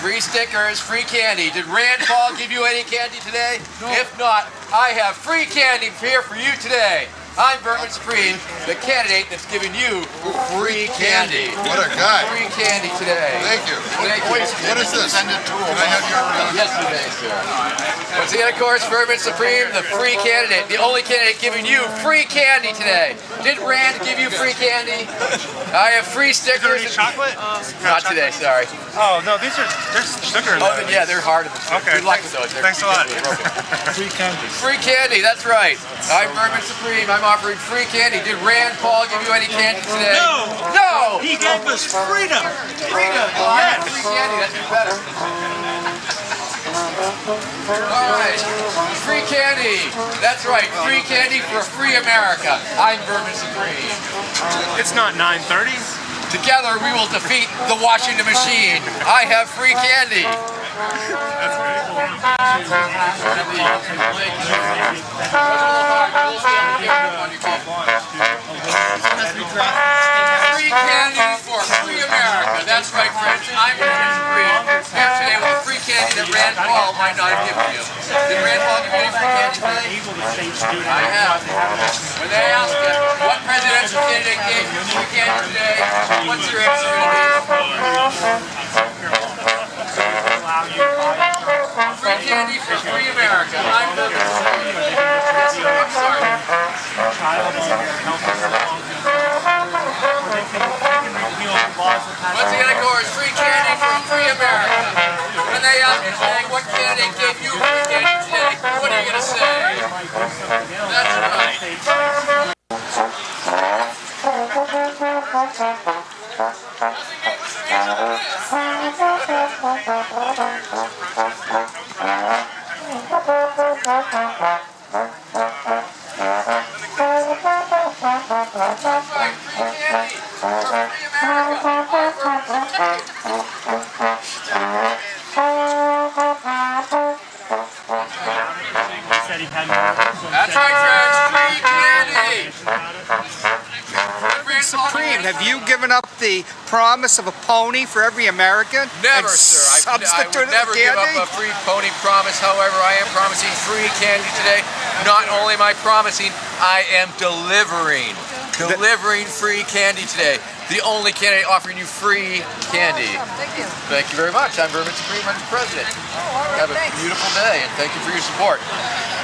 Free stickers, free candy. Did Rand Paul give you any candy today? No. If not, I have free candy here for you today. I'm Vermin Supreme, the candidate that's giving you free candy. What a guy. Free candy today. Thank you. Thank you. What is this? Can I have your... Yesterday, sir. Once again, of course, Vermin Supreme, the free candidate, the only candidate giving you free candy today. Did Rand give you free candy? I have free stickers. Is there any chocolate? Not today, sorry. Oh, no, there's sugar in Oh, there. yeah, they're harder than sugar. Okay. Good luck with those. Thanks a lot. Free candy. Free candy, that's right. I'm Vermin Supreme. I'm offering free candy. Did Rand Paul give you any candy today? No! No! He gave us freedom! Freedom! Yes! Free candy, that's even better. Alright, free candy. That's right, free candy for a free America. I'm Vermin Supreme. It's not 9:30. Together we will defeat the Washington machine. I have free candy. That's very cool. Free candy for free America. That's right, friends. I'm Vermin Supreme. Here today with free candy that Rand Paul might not have given you. Did Rand Paul give you any free candy today? I have. When they ask you, what presidential candidate gave you free candy today, what's your answer going to be? Free candy for free America. I'm Vermin Supreme. Yes, sir. I'm sorry. Once again, of course, free candy for free America. When they ask you today, what candidate gave you free candy today, what are you going to say? That's right. That's right, friends. Free candy. Supreme, have you given up the promise of a pony for every American? Never, sir. I would never give up a free pony promise. However, I am promising free candy today. Not only am I promising, I am delivering free candy today. The only candidate offering you free candy. Thank you. Thank you very much. I'm Vermin Supreme. I'm the president. Have a beautiful day, and thank you for your support.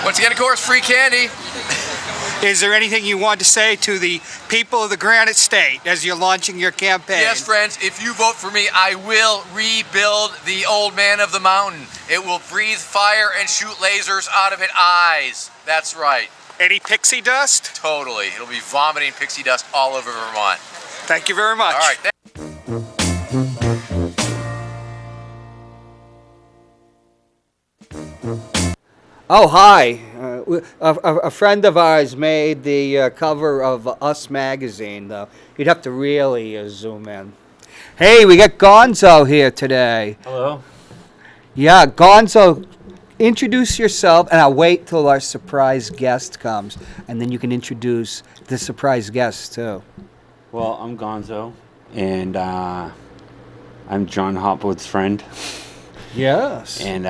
Once again, of course, free candy. Is there anything you want to say to the people of the Granite State as you're launching your campaign? Yes, friends, if you vote for me, I will rebuild the old man of the mountain. It will breathe fire and shoot lasers out of its eyes. That's right. Any pixie dust? Totally. It'll be vomiting pixie dust all over Vermont. Thank you very much. All right. Oh, hi. A friend of ours made the cover of Us magazine, though. You'd have to really zoom in. Hey, we got Gonzo here today. Hello. Yeah, Gonzo, introduce yourself, and I'll wait till our surprise guest comes, and then you can introduce the surprise guest, too. Well, I'm Gonzo, and I'm Jon Hopwood's friend. Yes. And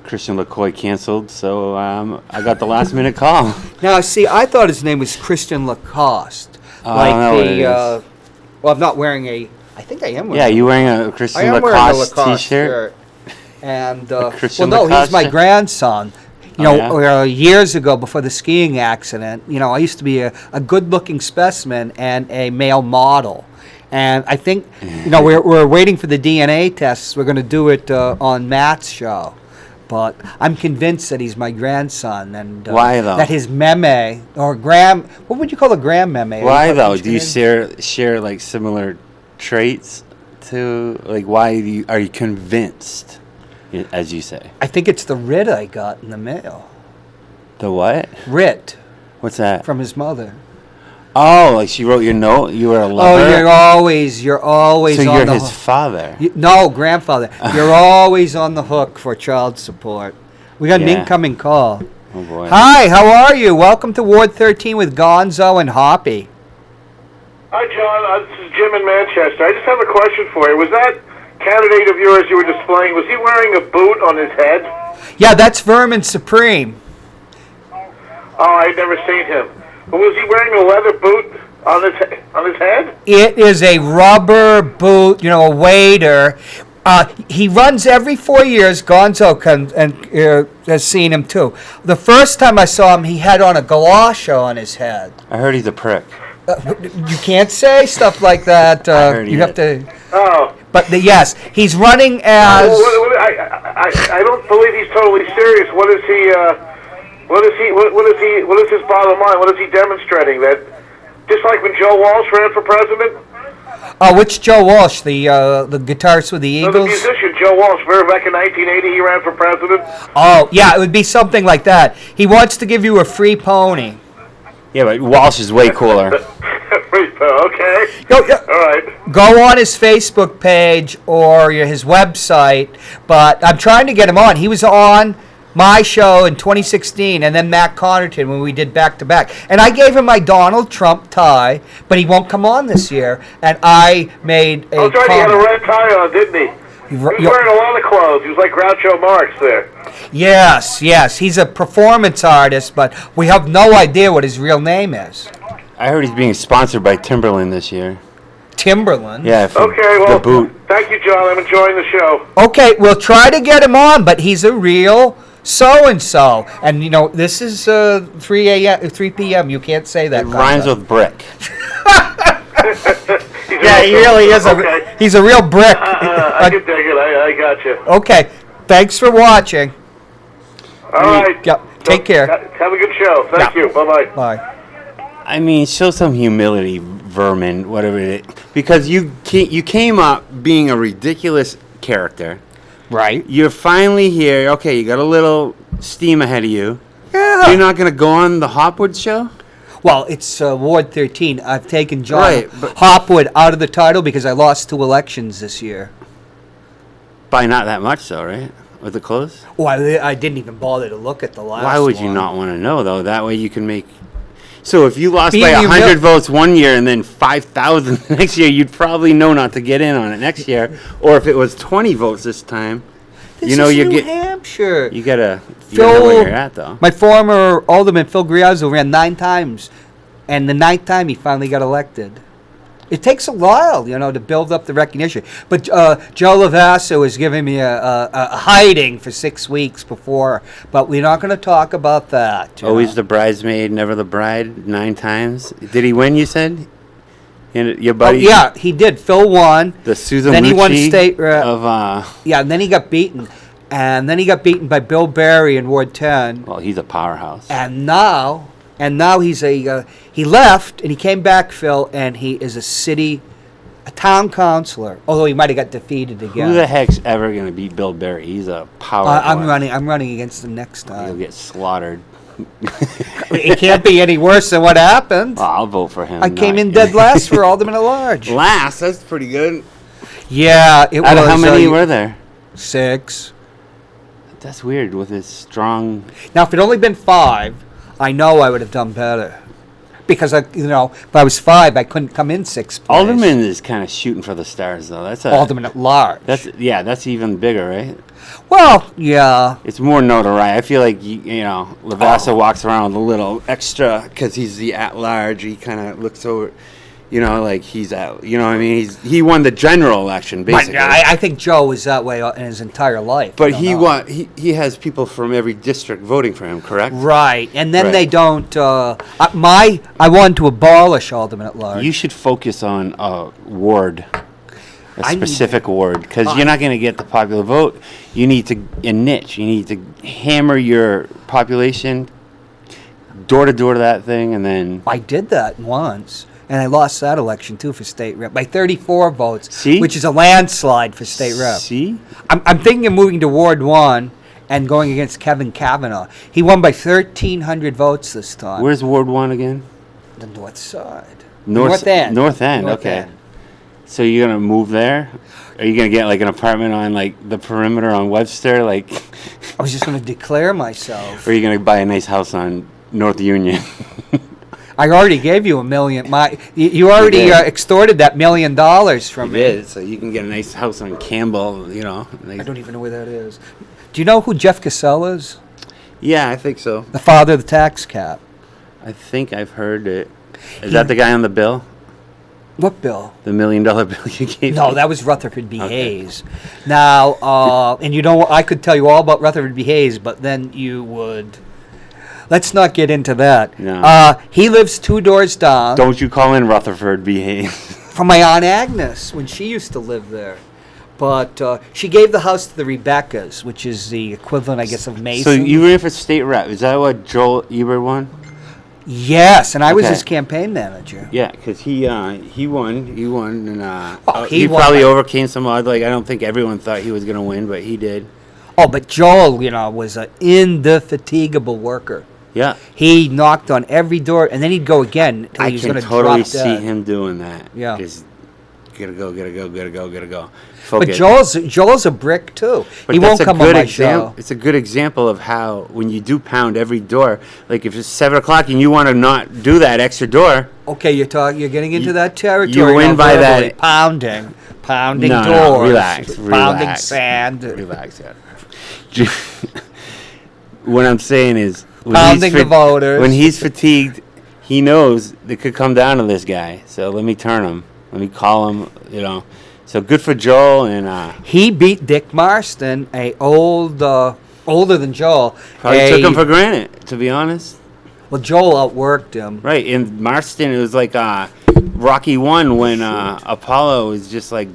Christian LaCoy canceled, so I got the last minute call. Now, see, I thought his name was Christian Lacoste. I don't know what it is. Well, I'm not wearing a... I think I am wearing Yeah, you wearing a Christian Lacoste t-shirt? Shirt. And, Christian well, no, Lacoste he's my shirt? grandson. You know, years ago, before the skiing accident, you know, I used to be a good-looking specimen and a male model. And I think, you know, we're waiting for the DNA tests. We're going to do it on Matt's show. But I'm convinced that he's my grandson. And why, though? That his meme, or gram, what would you call a gram meme? Why, though? Do you share like, similar traits to, like, why are you convinced, as you say? I think it's the writ I got in the mail. The what? Writ. What's that? From his mother. Oh, like she wrote your note? You were a lover? Oh, you're always so on the you're his father? No, grandfather. You're always on the hook for child support. We got an incoming call. Oh, boy. Hi, how are you? Welcome to Ward 13 with Gonzo and Hoppy. Hi, John. This is Jim in Manchester. I just have a question for you. Was that candidate of yours you were displaying, was he wearing a boot on his head? Yeah, that's Vermin Supreme. Oh, I'd never seen him. But was he wearing a leather boot on his head? It is a rubber boot, a wader. He runs every 4 years. Gonzo has seen him too. The first time I saw him, he had on a galosha on his head. I heard he's a prick. You can't say stuff like that. You have to. Oh. But yes, he's running as. I don't believe he's totally serious. What is he? What is his bottom line? What is he demonstrating? That just like when Joe Walsh ran for president. Oh, which Joe Walsh? The guitarist with the Eagles? No, the musician Joe Walsh. Remember back in 1980 he ran for president? Oh, yeah, it would be something like that. He wants to give you a free pony. Yeah, but Walsh is way cooler. Okay. All right. Go on his Facebook page or his website, but I'm trying to get him on. He was on my show in 2016 and then Matt Connerton when we did back-to-back. And I gave him my Donald Trump tie, but he won't come on this year. And I made a That's right, he had a red tie on, didn't he? He was wearing a lot of clothes. He was like Groucho Marx there. Yes. He's a performance artist, but we have no idea what his real name is. I heard he's being sponsored by Timberland this year. Timberland? Yeah, for okay, well, the boot. Thank you, John. I'm enjoying the show. Okay, we'll try to get him on, but he's a real so-and-so. And, this is 3 p.m. You can't say that. It rhymes with brick. Yeah, he really is. He's a real brick. I can dig it. I got you. Okay. Thanks for watching. All right. Yep. Take care. Have a good show. Thank you. Bye-bye. Bye. I mean, show some humility, Vermin, whatever it is. Because you came up being a ridiculous character. Right. You're finally here. Okay, you got a little steam ahead of you. Yeah. You're not going to go on the Hopwood show? Well, it's Ward 13. I've taken Jon Hopwood out of the title because I lost 2 elections this year. By not that much, though, right? Was it close? Oh, I didn't even bother to look at the last Why would you one. not want to know, though? That way you can make... So if you lost Being by 100 humil- votes one year and then 5,000 the next year, you'd probably know not to get in on it next year. Or if it was 20 votes this time, This is New Hampshire. You gotta know where you're at, though. My former alderman, Phil Griazzo, ran 9 times. And the 9th time, he finally got elected. It takes a while, to build up the recognition. But Joe Lavasso is giving me a hiding for 6 weeks before. But we're not going to talk about that. Always the bridesmaid, never the bride, 9 times. Did he win, you said? Your buddy? Oh, yeah, he did. Phil won. The Susan Then he won Lucci state rep. Yeah, and then he got beaten. And then he got beaten by Bill Barry in Ward 10. Well, he's a powerhouse. And now he's he left and he came back, Phil, and he is a town councilor. Although he might have got defeated again. Who the heck's ever going to beat Bill Barry? He's a powerhouse. I'm running against him next time. He'll get slaughtered. It can't be any worse than what happened. Well, I'll vote for him. I came in dead last for Alderman at Large. Last? That's pretty good. Yeah, it Out was. of how many were there? 6. That's weird with his strong... Now, if it had only been 5, I know I would have done better. Because, if I was 5, I couldn't come in 6th place. Alderman is kind of shooting for the stars, though. That's Alderman at Large. That's even bigger, right? Well, yeah. It's more notoriety. I feel like, Lavasso walks around with a little extra because he's the at-large. He kind of looks over... like he's out. What I mean? He won the general election, basically. But I think Joe was that way in his entire life. But he has people from every district voting for him, correct? Right, and then they don't. I wanted to abolish Alderman at Large. You should focus on a ward, a specific ward, because you're not going to get the popular vote. You need a niche. You need to hammer your population door to door to that thing, and then. I did that once. And I lost that election, too, for state rep by 34 votes, See? Which is a landslide for state rep. See? I'm thinking of moving to Ward 1 and going against Kevin Kavanaugh. He won by 1,300 votes this time. Where's Ward 1 again? The north side. North End. North End, okay. End. So you're going to move there? Are you going to get, an apartment on, the perimeter on Webster? I was just going to declare myself. Or are you going to buy a nice house on North Union? I already gave you $1 million. You already did. extorted that $1 million from me. It is, so you can get a nice house on Campbell, you know. I don't even know where that is. Do you know who Jeff Cassell is? Yeah, I think so. The father of the tax cap. I think I've heard it. Is that the guy on the bill? What bill? The $1 million bill you gave No, me? that was Rutherford B. Okay. Hayes. Now, and you know, I could tell you all about Rutherford B. Hayes, but then you would. Let's not get into that. No. He lives 2 doors down Don't you call in Rutherford B. Hayes. from my Aunt Agnes when she used to live there. But she gave the house to the Rebeccas, which is the equivalent, I guess, of Mason. So you ran for state rep. Is that what Joel Ebert won? Yes, and I was Okay. his campaign manager. Yeah, because he won, and he he won. probably overcame some odds. Like, I don't think everyone thought he was going to win, but he did. Oh, but Joel, you know, was an indefatigable worker. Yeah, He knocked on every door, and then he'd go again until I he was can going to totally drop see dead. him doing that. Yeah. Just gotta go. But Focus. Joel's a brick too. But He that's won't a come good on my example. show. It's a good example of how when you do pound every door, like if it's 7 o'clock and you want to not do that extra door, Okay, you're getting into You- that territory. you win now by verbally. that- pounding No, doors, relax, pounding relax. sand, relax. Yeah. What I'm saying is, when Pounding the voters. When he's fatigued, he knows it could come down to this guy. So let me turn him. Let me call him. You know. So good for Joel, and He beat Dick Marston, older than Joel. probably took him for granted. To be honest, Well, Joel outworked him. right? In Marston, it was like Rocky 1 when Apollo was just like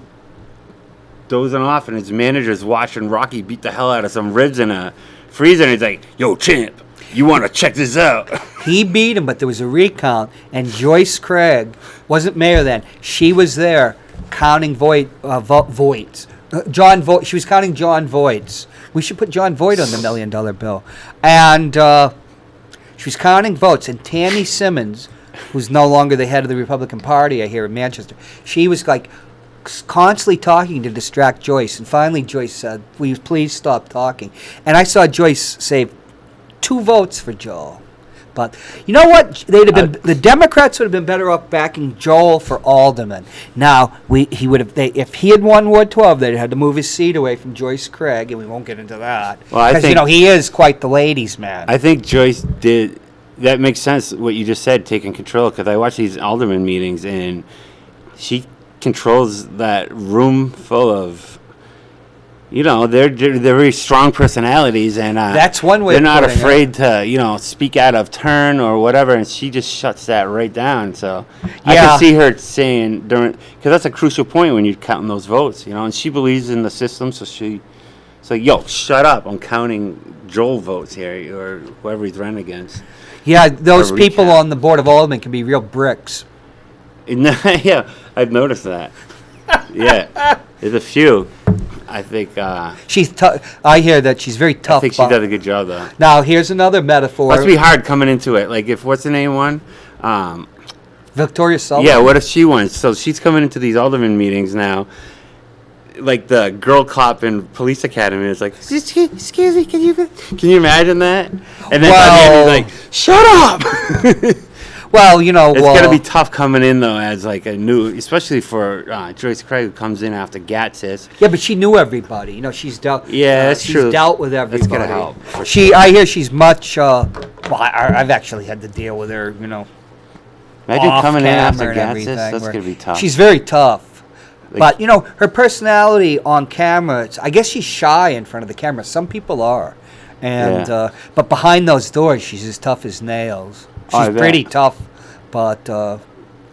dozing off, and his manager's watching Rocky beat the hell out of some ribs in a freezer, and he's like, "Yo, champ, you want to check this out?" He beat him, but there was a recount, and Joyce Craig wasn't mayor then. She was there counting voids. John Voight. She was counting John Voights. We should put John Voight on the $1 million bill. And she was counting votes, and Tammy Simmons, who's no longer the head of the Republican Party, I hear in Manchester, she was like constantly talking to distract Joyce, and finally Joyce said, "Will you please stop talking?" And I saw Joyce save 2 votes for Joel. But you know what? They'd have been the Democrats would have been better off backing Joel for alderman. Now he would have if he had won Ward 12, they'd have had to move his seat away from Joyce Craig, and we won't get into that. Well, I because think- you know he is quite the ladies' man. I think Joyce did. That makes sense. What you just said, taking control. Because I watch these alderman meetings, and she controls that room full of. You know, they're very strong personalities, and That's one way They're of not putting it. afraid to speak out of turn or whatever, and she just shuts that right down. So I Yeah. can see her saying because that's a crucial point when you're counting those votes. And she believes in the system, so it's like, yo, shut up! I'm counting Joel votes here or whoever he's running against. Yeah, those A people recap. on the board of aldermen can be real bricks. Yeah, I've noticed that. Yeah, there's a few. I think. She's I hear that she's very I tough. think she does a good job though. Now here's another metaphor. Must be hard coming into it. Like if what's the name one? Victoria Sullivan. Yeah, what if she won? So she's coming into these alderman meetings now. Like the girl cop in police academy is like, excuse me, can you imagine that? And then by the end he's like, shut up. Well, It's gonna be tough coming in though as like a new, especially for Joyce Craig who comes in after Gatsis. Yeah, but she knew everybody. She's dealt. Yeah, that's she's true. dealt with everybody. That's gonna help, for I hear she's much. Well, I've actually had to deal with her. Imagine off coming in camera after and Gatsis. everything, That's where gonna be tough. She's very tough. Like- But her personality on camera. I guess she's shy in front of the camera. Some people are, and Yeah. but behind those doors, she's as tough as nails. Oh, I She's bet. pretty tough, but.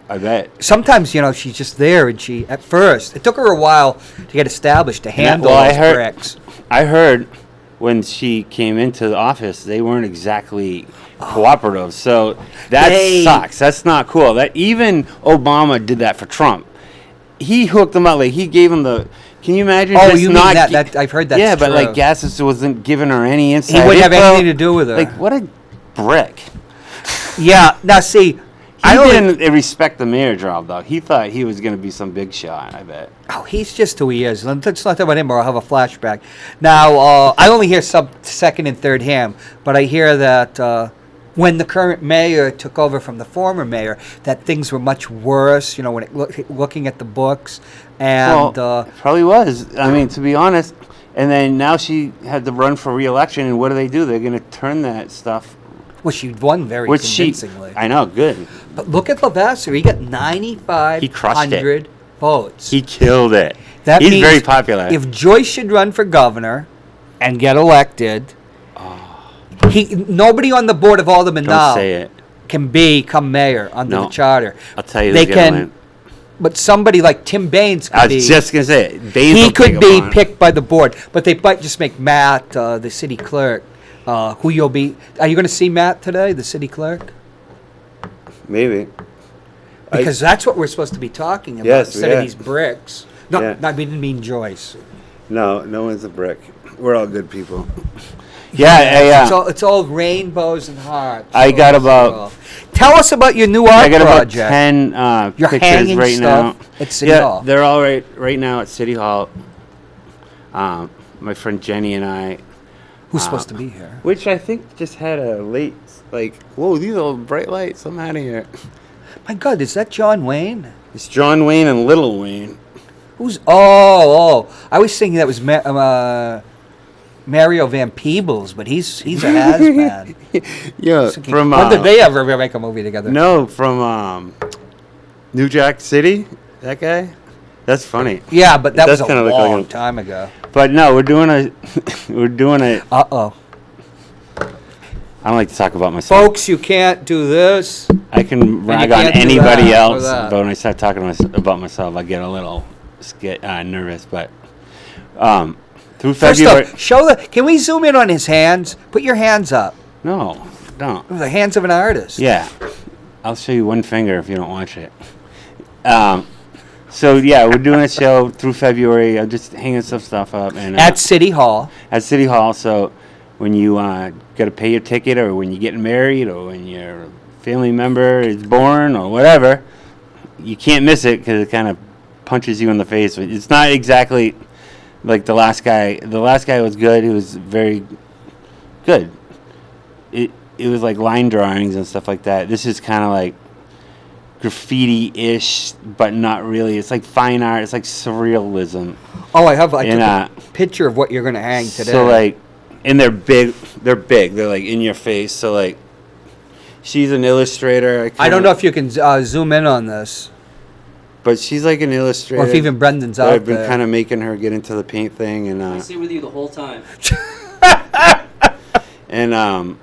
I bet. Sometimes, she's just there, and at first, it took her a while to get established to handle well, those bricks. I heard when she came into the office, they weren't exactly cooperative. So that sucks. That's not cool. That even Obama did that for Trump. He hooked them up. Like he gave him the. Can you imagine? Oh, just you mean not that I've heard that. Yeah, but like Gassis wasn't giving her any insight. He wouldn't have info. anything to do with her. Like what a brick. Yeah. Now, see, I didn't respect the mayor job though. He thought he was going to be some big shot. I bet. Oh, he's just who he is. Let's not talk about him, or I'll have a flashback. Now, I only hear second and third hand, but I hear that when the current mayor took over from the former mayor, that things were much worse. You know, when looking at the books, and Well, probably was. I mean, to be honest. And then now she had to run for re-election, and what do? They're going to turn that stuff. well, she won very convincingly. I know, good. But look at Lavasser; he got He crushed it. 9,500 votes. He killed it. That He's means very popular. If Joyce should run for governor and get elected, nobody on the board of Aldermen Don't now say it. can become mayor under No. the charter. I'll tell you, They they're gonna can, win. but somebody like Tim Baines could I be. was just gonna say it. Baines He will could take be him on. picked by the board, but they might just make Matt the city clerk. Who you'll be? Are you going to see Matt today, the city clerk? Maybe. Because that's what we're supposed to be talking about Yes, instead yeah. of these bricks. No, Yeah. we didn't mean Joyce. No one's a brick. We're all good people. Yeah, It's all rainbows and hearts. I got Oh, about- well. Tell us about your new I art got about project. 10 You're pictures hanging right stuff now. at City Yeah, Hall. they're all right now at City Hall. My friend Jenny and I, Who's supposed to be here? which I think just had a late, like, whoa, these are bright lights. I'm out of here. My God, is that John Wayne? It's John Wayne and Little Wayne. Who's? Oh! I was thinking that was Mario Van Peebles, but he's a has-man. Yeah, from when did they ever make a movie together? No, from New Jack City. That guy. That's funny. Yeah, but that It was does a kinda look like long him. time ago. But no, we're doing a. Uh-oh. I don't like to talk about myself. Folks, you can't do this. I can rag on can't do anybody that or else, that. but when I start talking about myself, I get a little nervous. But through First February, off, can we zoom in on his hands? Put your hands up. no, don't. The hands of an artist. Yeah, I'll show you one finger if you don't watch it. So yeah, we're doing a show through February. I'm just hanging some stuff up and At City Hall. at City Hall. So when you got to pay your ticket, or when you're getting married, or when your family member is born, or whatever, you can't miss it because it kind of punches you in the face. It's not exactly like the last guy. The last guy was good. He was very good. It was like line drawings and stuff like that. This is kind of like graffiti-ish, but not really. It's like fine art. It's like surrealism. Oh, I took And, a picture of what you're going to hang today. So like, and they're big. They're big. They're like in your face. So like, she's an illustrator. I don't know if you can zoom in on this, but she's like an illustrator. or if even Brendan's So out I've been there. kind of making her get into the paint thing, and I stay with you the whole time. and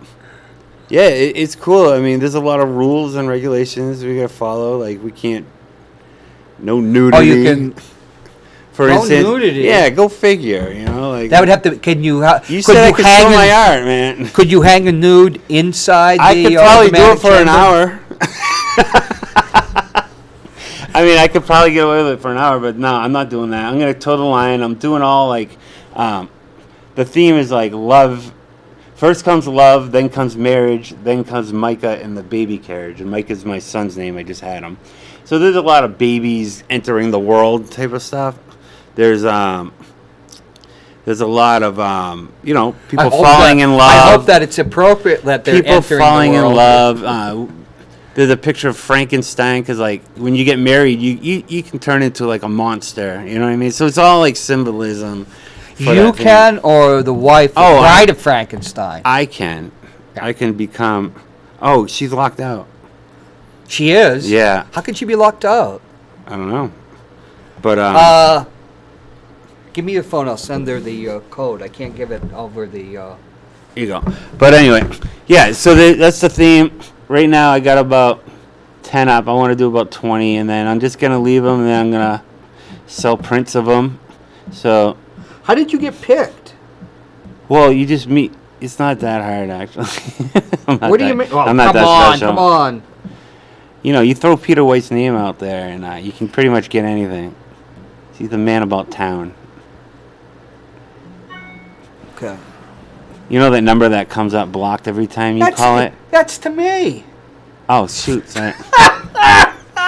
yeah, it's cool. I mean, there's a lot of rules and regulations we gotta follow. Like, we can't. No nudity. Oh, you can. For no instance, nudity. yeah, go figure. You know, like That would have to. Can you? You could said I you could hang show a- my art, man. Could you hang a nude inside I the? could probably do it automatic for an chamber? hour. I mean, I could probably get away with it for an hour, but no, I'm not doing that. I'm gonna toe the line. I'm doing all like, the theme is like love. First comes love, then comes marriage, then comes Micah and the baby carriage. And Micah's my son's name. I just had him. So there's a lot of babies entering the world type of stuff. There's a lot of people falling in love. I hope that it's appropriate that they're People entering falling the in world. love. There's a picture of Frankenstein because, like, when you get married, you can turn into like a monster. You know what I mean? So it's all like symbolism. for You that thing. can, or the wife, the Oh, bride of Frankenstein. I can. I can become. Oh, she's locked out. She is. Yeah. How could she be locked out? I don't know. But Give me your phone. I'll send her the code. I can't give it over the. here you go. But anyway, yeah. So that's the theme. Right now, I got about 10 up. I want to do about 20, and then I'm just gonna leave them, and then I'm gonna sell prints of them. So, How did you get picked? well, you just meet. It's not that hard, actually. What do you mean? Oh, I'm not come that on, special. come on. You know, you throw Peter White's name out there, and you can pretty much get anything. He's the man about town. Okay. You know that number that comes up blocked every time you call it? That's to me. Oh, shoot. Sorry.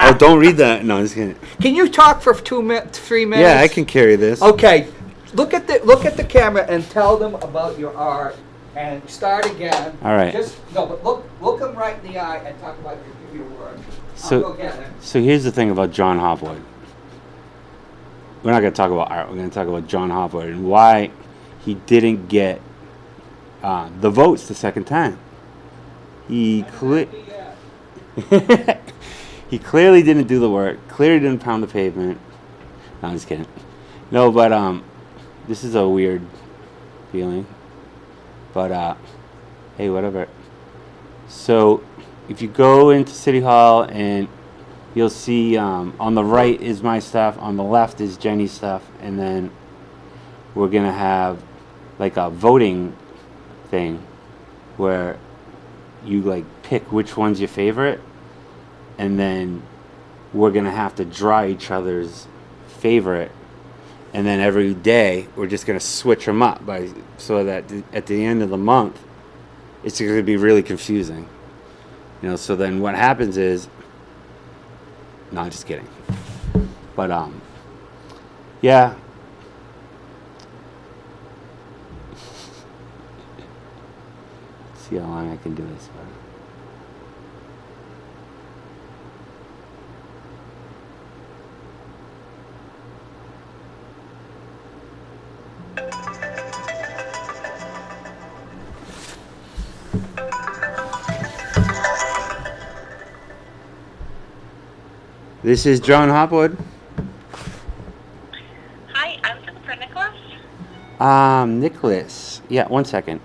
Oh, don't read that. No, I'm just kidding. Can you talk for 3 minutes? Yeah, I can carry this. Okay. Look at the camera and tell them about your art and start again. All right. But look him right in the eye and talk about your work. So here's the thing about Jon Hopwood. We're not going to talk about art. We're going to talk about Jon Hopwood and why he didn't get the votes the second time. He clearly didn't do the work. Clearly didn't pound the pavement. No, I'm just kidding. No, but this is a weird feeling. But hey, whatever. So if you go into City Hall and you'll see on the right is my stuff, on the left is Jenny's stuff, and then we're gonna have like a voting thing where you like pick which one's your favorite, and then we're gonna have to draw each other's favorite, and then every day we're just gonna switch them up so that at the end of the month it's gonna be really confusing. So then what happens is, no, I'm just kidding. But yeah. See how long I can do this. This is Jon Hopwood. Hi, I was looking for Nicholas. Nicholas. Yeah, 1 second.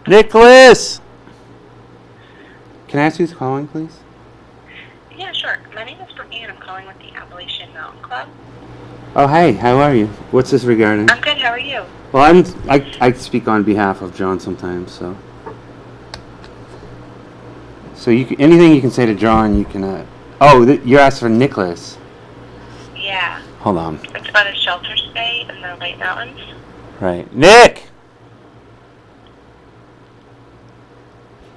Nicholas! Can I ask who's calling, please? Yeah, sure. My name is Brittany, and I'm calling with the Appalachian Mountain Club. Oh, hey, how are you? What's this regarding? I'm good. How are you? Well, I speak on behalf of Jon sometimes, so. So anything you can say to Jon, you can. You're asking for Nicholas. Yeah. Hold on. It's about a shelter stay in the White Mountains. Right, Nick.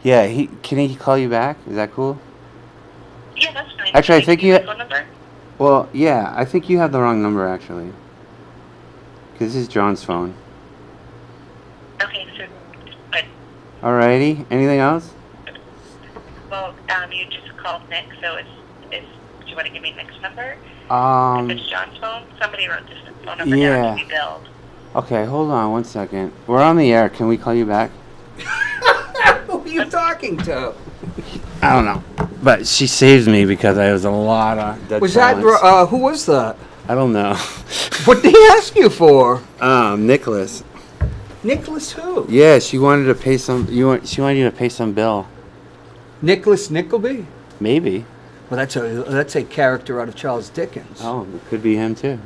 Yeah, can he call you back? Is that cool? Yeah, that's fine. Actually, I think you. Phone number? Well, yeah, I think you have the wrong number actually. Because this is Jon's phone. Okay, so, but Alrighty. Anything else? well, you just called Nick, so do you want to give me Nick's number? If it's John's phone, somebody wrote this phone number down to be billed. Okay, hold on 1 second. We're on the air. Can we call you back? Who are you talking to? I don't know. But she saved me because I was a lot of dead silence. Who was that? I don't know. What did he ask you for? Nicholas. Nicholas who? Yeah, she wanted to pay some. She wanted you to pay some bill. Nicholas Nickleby? Maybe. Well, that's a character out of Charles Dickens. Oh, it could be him too.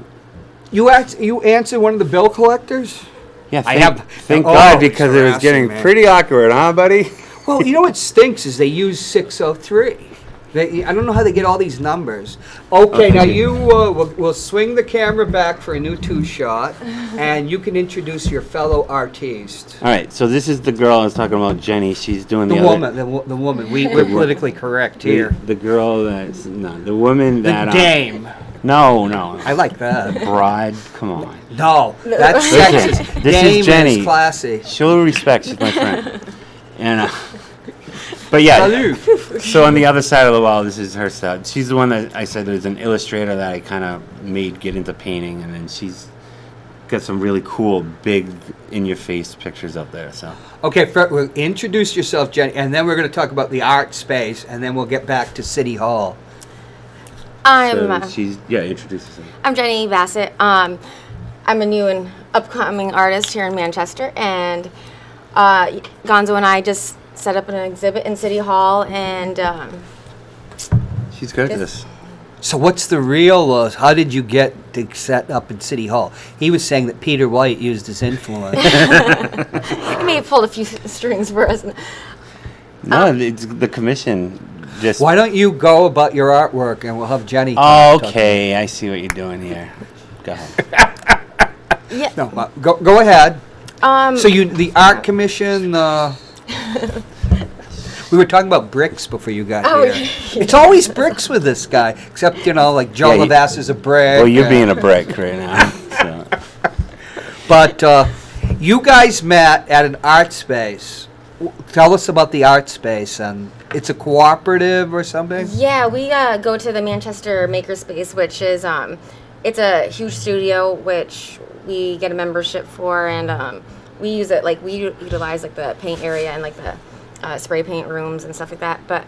You answered one of the bill collectors? Yeah, thank Oh, God, because it was harassing, getting man. pretty awkward, huh, buddy? Well, you know what stinks is they use 603. I don't know how they get all these numbers. Okay, now you we'll swing the camera back for a new two-shot, and you can introduce your fellow artiste. All right, so this is the girl I was talking about, Jenny. She's doing The the woman. We're politically correct here. The girl that's the woman The that dame. No. I like that. Bride, come on. No, that's Listen, sexist. this Dame is Jenny. classy. Show her respect. She's my friend. And but yeah. Salud. So on the other side of the wall, this is her stuff. She's the one that I said there's an illustrator that I kind of made get into painting, and then she's got some really cool, big, in-your-face pictures up there. So Okay, well, introduce yourself, Jenny, and then we're going to talk about the art space, and then we'll get back to City Hall. introduce yourself. I'm Jenny Bassett. I'm a new and upcoming artist here in Manchester, and Gonzo and I just set up an exhibit in City Hall, and She's good at this. So what's the real, how did you get to set up in City Hall? He was saying that Peter White used his influence. he may have pulled a few strings for us. No, it's the commission. Just Why don't you go about your artwork, and we'll have Jenny okay, I see what you're doing here. Go ahead. Yeah. No, go ahead. So the art commission, we were talking about bricks before you got here. It's always bricks with this guy, except, like Joe Lavassa's a brick. Well, you're being a brick right now. So. But You guys met at an art space. Tell us about the art space, and it's a cooperative or something? Yeah, we go to the Manchester Makerspace, which is it's a huge studio which we get a membership for, and we use it we utilize the paint area and the spray paint rooms and stuff like that. But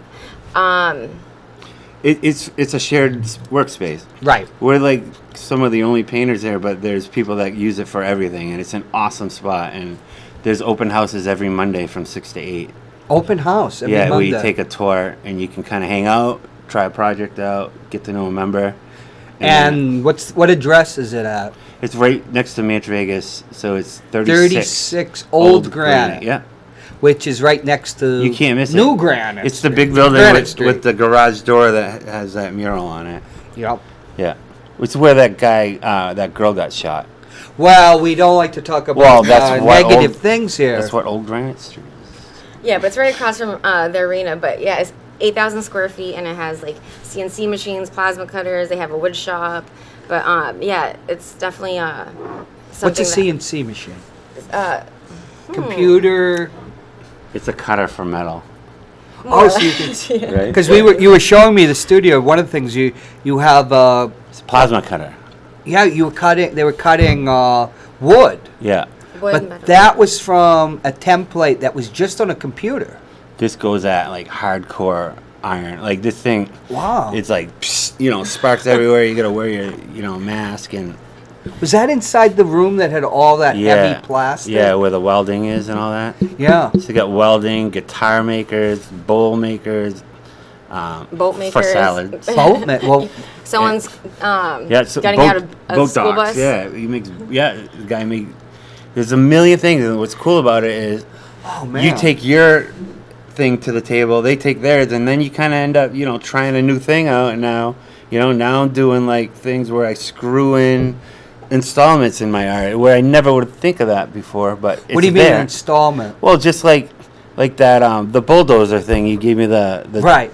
it's a shared workspace. Right. We're some of the only painters there, but there's people that use it for everything, and it's an awesome spot. And there's open houses every Monday from 6 to 8. Open house every Monday. Where you take a tour and you can kind of hang out, try a project out, get to know a member. And what address is it at? It's right next to Manch Vegas, so it's 36 Old Granite. Yeah. Which is right next to you can't miss New Granite. It's the big building with the garage door that has that mural on it. Yep. Yeah. It's where that guy, that girl got shot. Well, we don't like to talk about negative things here. That's what Old Granite Street is. Yeah, but it's right across from the arena. But yeah, it's 8,000 square feet, and it has CNC machines, plasma cutters. They have a wood shop. But yeah, it's definitely something. What's a CNC machine? Computer. It's a cutter for metal. Oh, so you can, right? Because you were showing me the studio. One of the things you have it's a plasma cutter. Yeah, you were cutting. They were cutting wood. Yeah. But that was from a template that was just on a computer. This goes at hardcore iron. This thing. Wow. It's sparks everywhere. You gotta wear your mask and. Was that inside the room that had all that heavy plastic? Yeah, where the welding is and all that. Yeah. So you got welding, guitar makers, bowl makers. Boat makers. For salads. Well, someone's so getting out of a school docks, bus. Yeah, the guy makes. There's a million things, and what's cool about it is, you take your thing to the table, they take theirs, and then you kind of end up, trying a new thing out, and now I'm doing things where I screw in installments in my art, where I never would think of that before, but it's what do you mean installment? Well, just like that the bulldozer thing you gave me the right.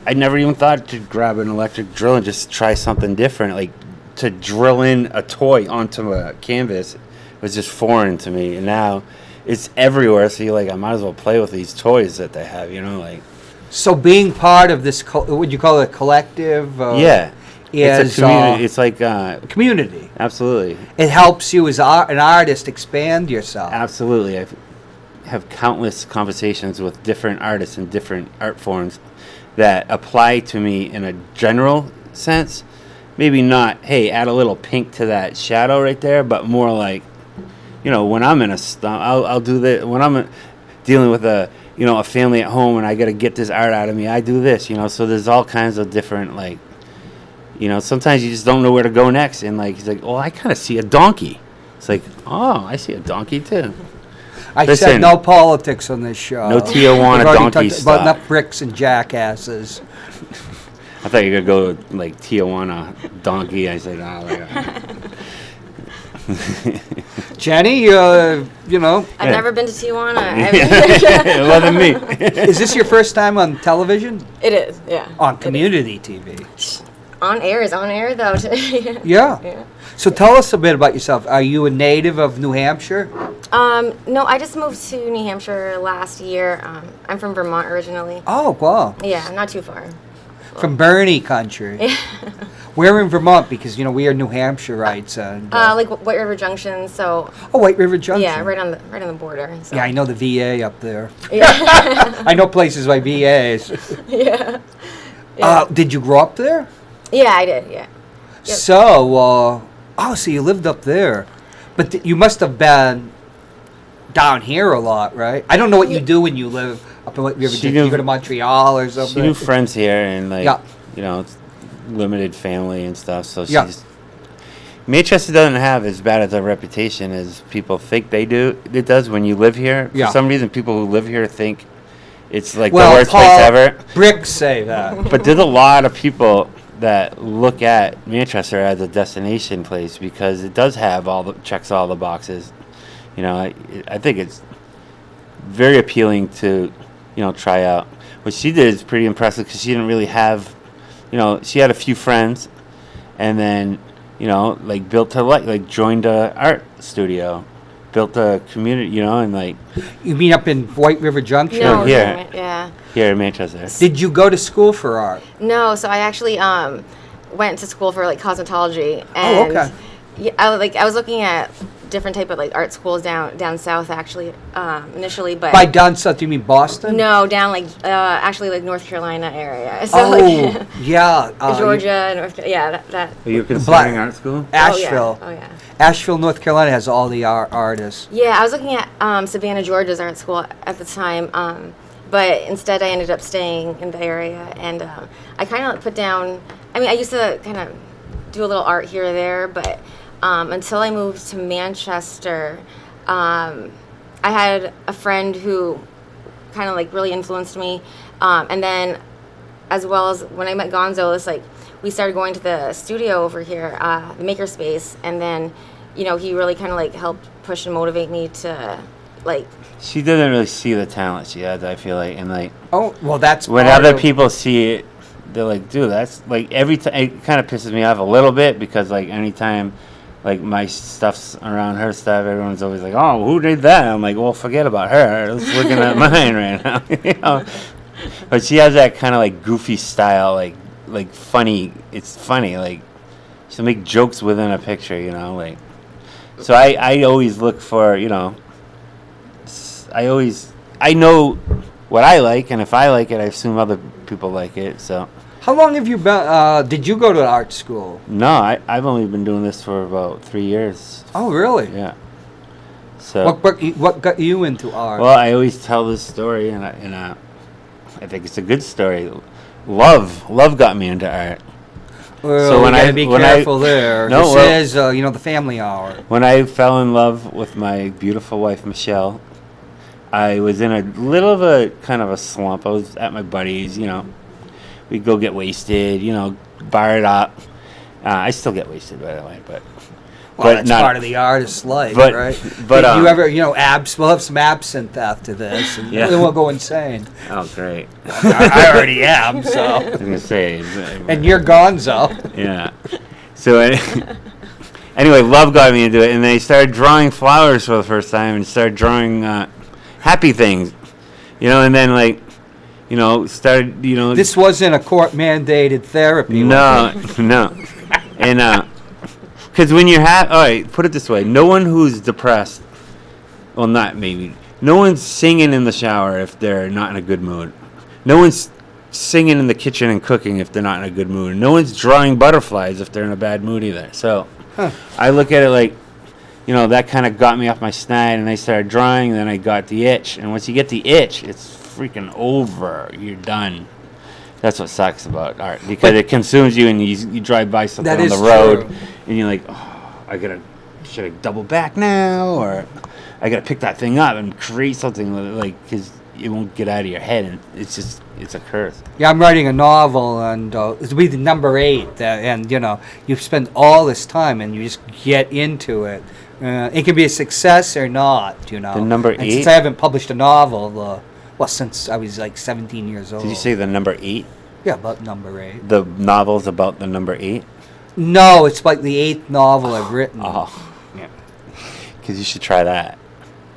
I never even thought to grab an electric drill and just try something different, to drill in a toy onto a canvas was just foreign to me, and now it's everywhere. So I might as well play with these toys that they have, So being part of this, would you call it a collective? Yeah, it's a community. It's like community. Absolutely, it helps you as an artist expand yourself. Absolutely, I have countless conversations with different artists in different art forms that apply to me in a general sense. Maybe not, hey, add a little pink to that shadow right there, but more when I'm in a slump, I'll do that. When I'm dealing with a family at home and I got to get this art out of me, I do this, So there's all kinds of different, sometimes you just don't know where to go next. And he's like, oh, I kind of see a donkey. It's oh, I see a donkey too. I said no politics on this show. No Tijuana donkey stuff. About enough bricks and jackasses. I thought you were going to go Tijuana donkey. I said, Jenny, I've never been to Tijuana. It wasn't me. Is this your first time on television? It is, yeah. On community TV? On air is on air, though. Yeah. So tell us a bit about yourself. Are you a native of New Hampshire? No, I just moved to New Hampshire last year. I'm from Vermont originally. Oh, wow. Yeah, not too far. From Bernie country. Yeah. We're in Vermont because, we are New Hampshireites. And, White River Junction, so... Oh, White River Junction. Yeah, right on the border. So. Yeah, I know the VA up there. Yeah. I know places like VAs. Yeah. Did you grow up there? Yeah, I did, yeah. Yep. So, so you lived up there. But you must have been down here a lot, right? I don't know what you do when you live up in White River. You go to Montreal or something? She knew friends here and, it's limited family and stuff. So she's... Manchester doesn't have as bad as a reputation as people think they do. It does when you live here. For some reason, people who live here think it's the worst place ever. Bricks say that. But there's a lot of people that look at Manchester as a destination place because it does have checks all the boxes. I think it's very appealing to, try out. What she did is pretty impressive because she didn't really have, she had a few friends, and then, built her joined a art studio, built a community, you know, and like You mean up in White River Junction? No, here. yeah. here in Manchester. Did you go to school for art? No, so I actually went to school for like cosmetology. Oh, And okay. Yeah, I was looking at different type of like art schools down south actually initially, but By down south, do you mean Boston? no, down like actually like North Carolina area. So Oh, like yeah. Georgia, North Carolina, that. Are you Black- considering art school? Asheville. Oh yeah. Asheville, North Carolina has all the artists. Yeah, I was looking at Savannah, Georgia's art school at the time, but instead I ended up staying in the area, and I kind of put down. I mean, I used to kind of do a little art here or there, but until I moved to Manchester, I had a friend who kind of like really influenced me, and then as well as when I met Gonzo, it's like we started going to the studio over here, the Makerspace, and then, you know, he really kind of like helped push and motivate me to, like. She didn't really see the talent she had, I feel like, and like Oh, well, that's when part other of- people see it, they're like, dude, that's like every time. It kind of pisses me off a little bit because like anytime, like my stuff's around her stuff, everyone's always like, oh, who did that? I'm like, well, forget about her. Let's looking at mine right now. You know? But she has that kind of like goofy style, like funny. It's funny, like she'll make jokes within a picture, you know, like. So I always look for, you know. I know what I like, and if I like it, I assume other people like it. So. How long have you been? Did you go to art school? No, I've only been doing this for about 3 years. Oh, really? Yeah. So. What got you into art? Well, I always tell this story, and I think it's a good story. Love got me into art. Well, so when you gotta I- be when I- careful there. No, This well- is, the family hour. When I fell in love with my beautiful wife Michelle, I was in a little of a kind of a slump. I was at my buddies, you know. We'd go get wasted, you know, bar it up. I still get wasted, by the way, but Well, that's part of the artist's life, but- right? but, Did you ever, we'll have some absinthe after this, and Yeah. then we'll go insane. Oh, great! I already am, I so. was gonna say, And you're Gonzo. yeah. So anyway, love got me into it, and then I started drawing flowers for the first time, and started drawing happy things, you know, and then like, you know, started, you know. This wasn't a court-mandated therapy. No, no, and because when you're all right, put it this way: no one who's depressed, well, not maybe, no one's singing in the shower if they're not in a good mood. No one's singing in the kitchen and cooking if they're not in a good mood. No one's drawing butterflies if they're in a bad mood either. So I look at it like, you know, that kind of got me off my snide, and I started drawing, and then I got the itch. And once you get the itch, it's freaking over. You're done. That's what sucks about art, because it consumes you, and you drive by something That on the is road, true. and you're like, oh, should I double back now, or I gotta pick that thing up and create something like, because it won't get out of your head, and it's a curse. Yeah, I'm writing a novel, and it'll be the number 8, and you spend all this time, and you just get into it. It can be a success or not, The number And 8? since I haven't published a novel, since I was like 17 years old. Did you say the number 8? Yeah, about number 8. The novel's about the number 8? No, it's like the 8th novel I've written. Oh, Yeah. because you should try that.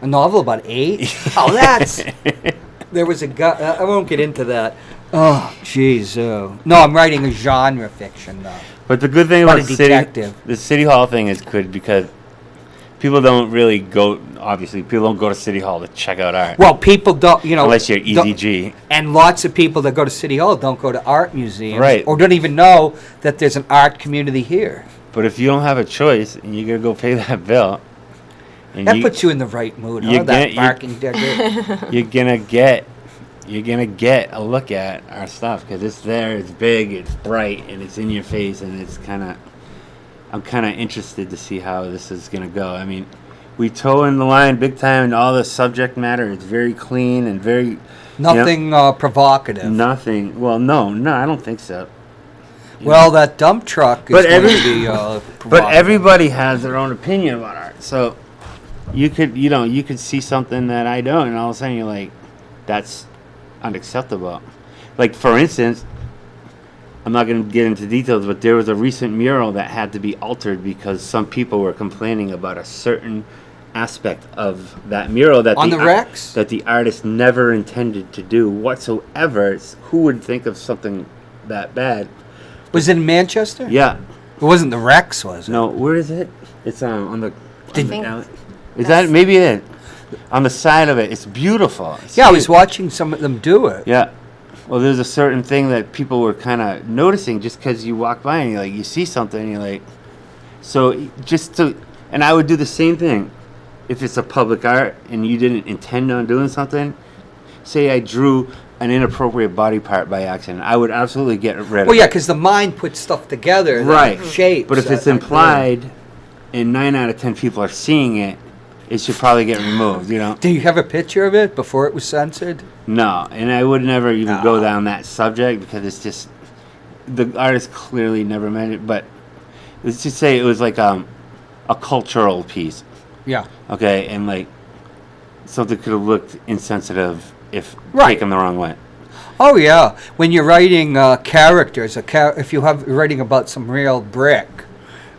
A novel about 8? Oh, that's... There was a guy... I won't get into that. Oh, jeez. No, I'm writing a genre fiction, though. But the good thing About about a detective. the City Hall thing is good because people don't really go. Obviously, people don't go to City Hall to check out art. Well, people don't, unless you're don't- Easy G. And lots of people that go to City Hall don't go to art museums. Right. Or don't even know that there's an art community here. But if you don't have a choice and you gotta go pay that bill, and That puts you in the right mood, you huh? That get- barking digger. you're gonna get a look at our stuff because it's there, it's big, it's bright, and it's in your face, and it's I'm kind of interested to see how this is gonna go. I mean, we toe in the line big time, and all the subject matter is very clean and very Nothing provocative. nothing. Well, no, I don't think so. Well, that dump truck is But going to be But provocative. everybody has their own opinion about art, so you could see something that I don't, and all of a sudden you're like, that's unacceptable. Like, for instance, I'm not going to get into details, but there was a recent mural that had to be altered because some people were complaining about a certain aspect of that mural that On the Rex? that the artist never intended to do whatsoever. Who would think of something that bad? Was it in Manchester? Yeah. It wasn't the Rex, was it? No, where is it? It's on the. I think Is that maybe it? On the side of it, it's beautiful. It's Yeah, I cute. was watching some of them do it. Yeah. Well, there's a certain thing that people were kind of noticing just because you walk by and you see something and you're like, so just to, and I would do the same thing if it's a public art and you didn't intend on doing something. Say I drew an inappropriate body part by accident, I would absolutely get rid of Well, yeah, it. because the mind puts stuff together. Right. Shapes. But if it's implied and 9 out of 10 people are seeing it, it should probably get removed, you know? Do you have a picture of it before it was censored? No, and I would never even go down that subject because it's just, the artist clearly never meant it, but let's just say it was like a cultural piece, Yeah. okay, and like something could have looked insensitive if Right. taken the wrong way. Oh yeah. When you're writing characters, if you're writing about some real brick,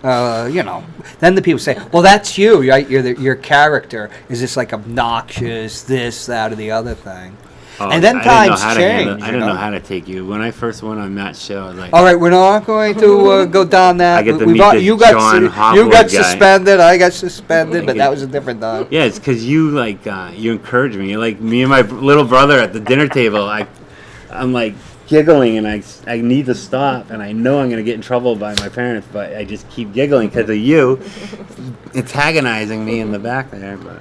then the people say, "Well, that's you, right? Your character is just like obnoxious, this, that, or the other thing." And then times change. I didn't know how to take you. When I first went on Matt's show, I was like, All right, we're not going to go down that. I get to We've meet al- this you got Jon you Hopwood got guy. suspended. I got suspended, but that was a different time. yeah, it's because you like you encourage me. You're like me and my little brother at the dinner table. I'm like giggling and I need to stop and I know I'm gonna get in trouble by my parents, but I just keep giggling because of you antagonizing me in the back there. But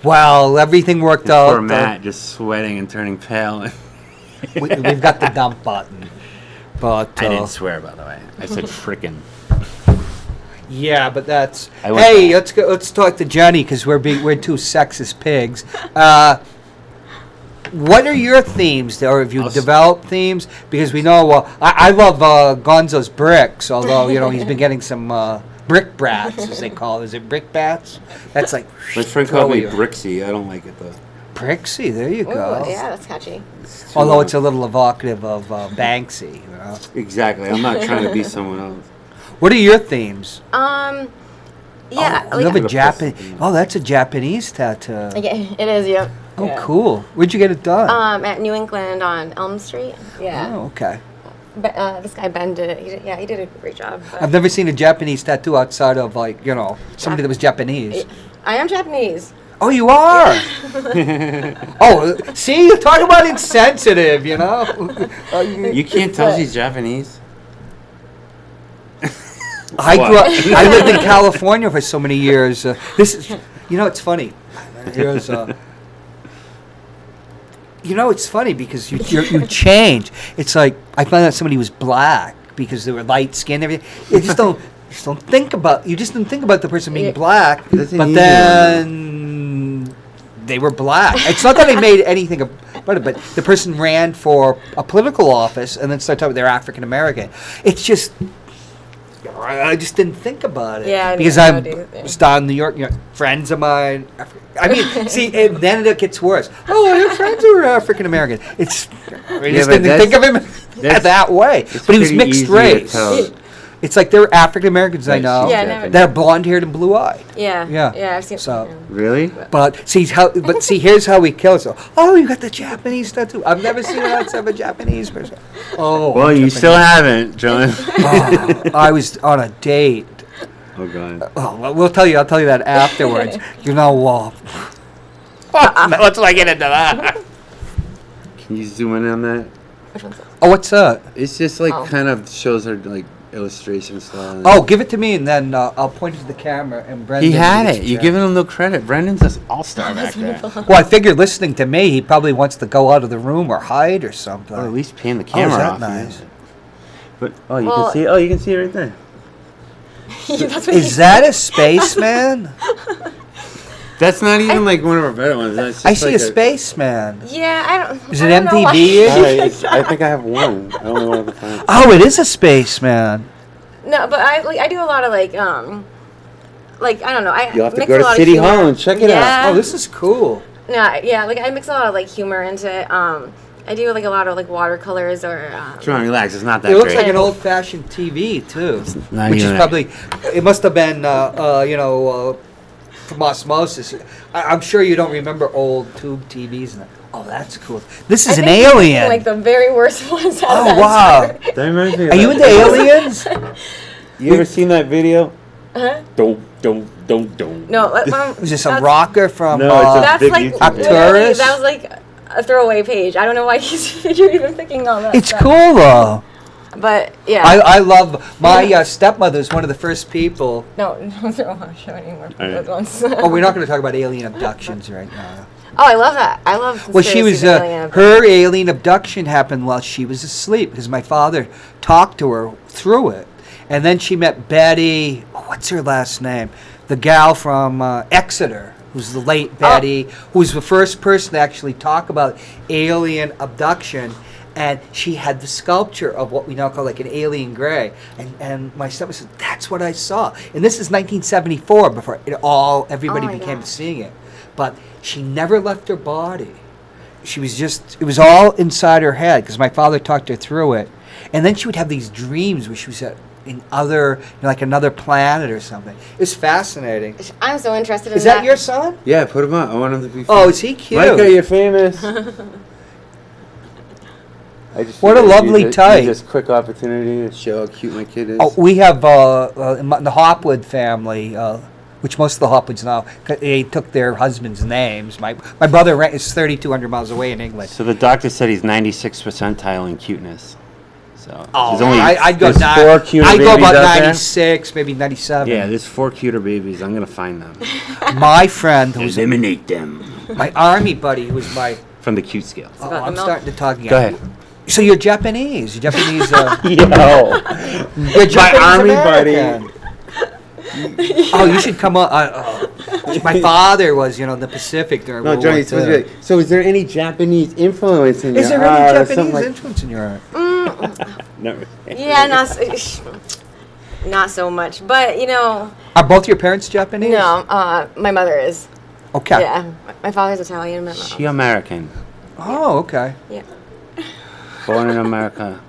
Well, everything worked out. poor Matt just sweating and turning pale. We've got the dump button, but I didn't swear, by the way. I said frickin'. yeah, but that's. I went Hey, back. let's go. Let's talk to Jenny because we're two sexist pigs. What are your themes, or have you developed themes? Because we know I love Gonzo's bricks, although he's been getting some brick brats, as they call it. Is it brick bats? That's like My friend called me Brixie. I don't like it though. Brixie. There you go. Ooh, yeah, that's catchy. Although it's a little evocative of Banksy. Exactly. I'm not trying to be someone else. What are your themes? Yeah, You have like, a Japanese. Oh, that's a Japanese tattoo. yeah, it is. Yep. Oh, Yeah. cool. Where'd you get it done? At New England on Elm Street. Yeah. Oh, okay. But this guy Ben did it. He did a great job. But I've never seen a Japanese tattoo outside of somebody that was Japanese. I am Japanese. Oh, you are. Oh, see, you talk about insensitive. You can't tell she's Japanese. I grew up. I lived in California for so many years. This is, it's funny. Here's it's funny because you change. It's like I found out somebody was black because they were light skinned. Everything. You just don't think about. You just didn't think about the person being black, but then they were black. It's not that I made anything about it, but the person ran for a political office and then started talking. They're African American. It's just. I just didn't think about it. Yeah, because I was down in New York. Friends of mine. I mean, see, and then it gets worse. Oh, I have friends who are African American. I just didn't think of him that way. But he was mixed race. It's like they're African Americans I know. Yeah, never. They're blonde-haired and blue-eyed. Yeah. Yeah. I've seen. So. Really? But see here's how we kill it. So, oh, you got the Japanese tattoo. I've never seen an outside of a Japanese person. Oh. Well, you Japanese. still haven't, John. I was on a date. Oh God. Oh, well, I'll tell you that afterwards. Let's not get into that. Can you zoom in on that? Oh, what's that? It's just like kind of shows her like illustration style. Oh, give it to me, and then I'll point it to the camera. And Brendan. He had gets it. to You're check. giving him no credit. Brendan's an all-star back there. Well, I figured listening to me, he probably wants to go out of the room or hide or something. Or at least pan the camera is that off. nice? But you can see. Oh, you can see it right there. Is that a spaceman? That's not even like one of our better ones. That's just I see like a spaceman. Yeah, I don't. Is I it don't know why. MTV? I think I have one. I don't know what to find. Oh, it is a spaceman. No, but I do a lot of I don't know. You'll have to mix go a to lot of City humor. Hall and check it Yeah. out. Oh, this is cool. No, yeah, I mix a lot of humor into it. I do a lot of watercolors or. John, relax. It's not that It looks great. like an old-fashioned TV too, not which is even probably. It must have been, from osmosis. I'm sure you don't remember old tube TVs. Oh, that's cool. This is an I think you're alien. like the very worst ones out of Oh, that wow. story. That reminds me of Are you into aliens? You ever seen that video? Huh? Don't. No, Mom, Was this a that's- rocker from No, it's a That's big like YouTube video. literally, Arcturus? that was like a throwaway page. I don't know why you're even thinking all that. It's stuff. cool, though. But yeah. I love, my stepmother is one of the first people. No, don't show any more Alright. those ones. Oh, we're not going to talk about alien abductions right now. Oh, I love that. I love. Well, she was, conspiracies and alien her alien abduction happened while she was asleep because my father talked to her through it. And then she met Betty, what's her last name? The gal from Exeter, who's the late Betty, who was the first person to actually talk about alien abduction. And she had the sculpture of what we now call like an alien gray. And my stepmother said, that's what I saw. And this is 1974 before everybody Oh my became gosh. seeing it. But she never left her body. She was just, it was all inside her head because my father talked her through it. And then she would have these dreams where she was in other, like another planet or something. It was fascinating. I'm so interested in Is that your son? Yeah, put him on. I want him to be. Oh, is he cute? Micah, you're famous. I just What a use lovely type. Use this quick opportunity to show how cute my kid is. Oh, we have in the Hopwood family, which most of the Hopwoods now, they took their husbands' names. My brother is 3,200 miles away in England. So the doctor said he's 96 percentile in cuteness. So Oh, there's only I'd go there's 4 cuter I'd go babies about out there. 96, maybe 97. Yeah, there's 4 cuter babies. I'm gonna find them. My friend, who's Eliminate them my army buddy, who was my. from the cute scale. Oh, about the I'm milk. starting to talk again. Go ahead. So you're Japanese. You're Japanese. Yo, You're Japanese army buddy. American. Oh, you should come on. My father was, in the Pacific during no, World Johnny. War So, II. so is there any Japanese influence in Is your there any art or something Japanese like- influence in your art? No. Yeah, not so much. But Are both your parents Japanese? no. My mother is. Okay. Yeah, my father's Italian. My She mom. American, Oh, okay. Yeah. born in America.